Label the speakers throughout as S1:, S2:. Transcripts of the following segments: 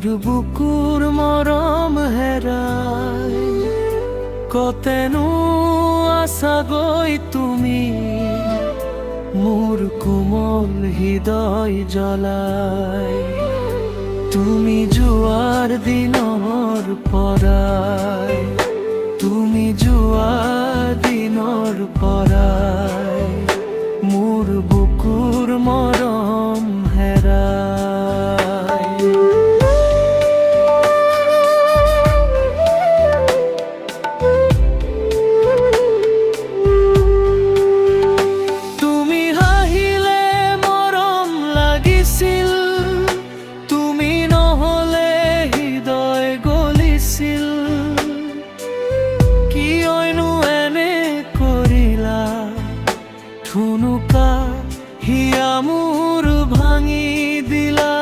S1: মোৰ বুকুৰ মৰম হেৰাই কতেনো আছাগৈ তুমি মোৰ কোমল হৃদয় জ্বলাই তুমি যোৱাৰ দিনৰ পৰাই তুমি যোৱাৰ দিনৰ পৰাই মোৰ বুকুৰ মৰম হেৰাই তুমি হাঁহিলে মৰম লাগিছিল তুমি নহলে হৃদয় গলিছিল কিয়নো এনে কৰিলা ঠুনুকা হিয়া মোৰ ভাঙি দিলা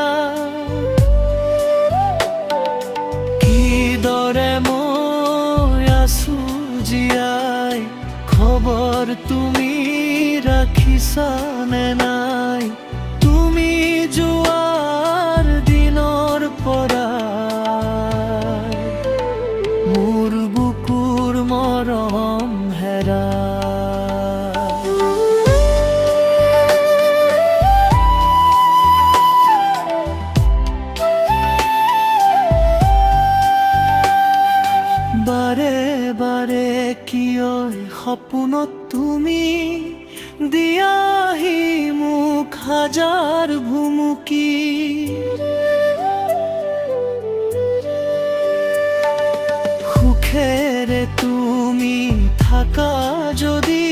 S1: কিদৰে মই আছো জীয়াই খবৰ তুমি ৰাখিছা নে নাই তুমি যোৱাৰ দিনৰ পৰাই মোৰ বুকুৰ মৰম হেৰাই বাৰে বাৰে কিয় সপোনত তুমি দিয়াহি মোক হাজাৰ ভুমুকি সুখেৰে তুমি থাকা যদি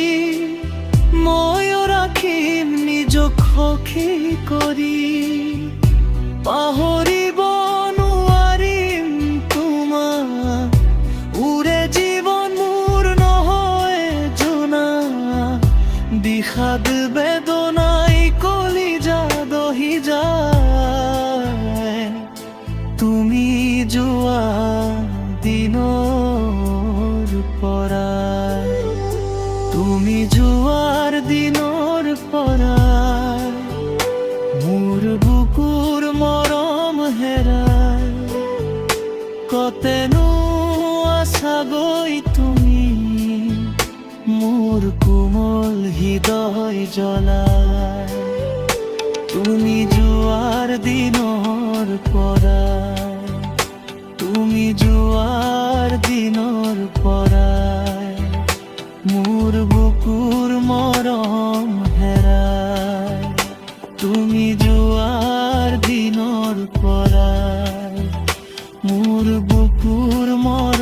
S1: ময়ো ৰাখিম নিজক সখী কৰি পাহৰিব নোৱাৰিম তোমাক উৰে জীৱন মোৰ নহয় জনা বিষাদ বেদনাই কলিজা দহি যায় তুমি যোৱা দিনৰ পৰাই তুমি যোৱাৰ দিনৰ পৰাই মোৰ বুকুৰ মৰম হেৰাই কতেনো আছাগৈ তুমি মোৰ কোমল হৃদয় জ্বলাই তুমি যোৱাৰ দিনৰ পৰাই তুমি যোৱাৰ দিনৰ পৰাই মোৰ বুকুৰ মৰম হেৰাই তুমি যোৱাৰ দিনৰ পৰাই মোৰ বুকুৰ মৰম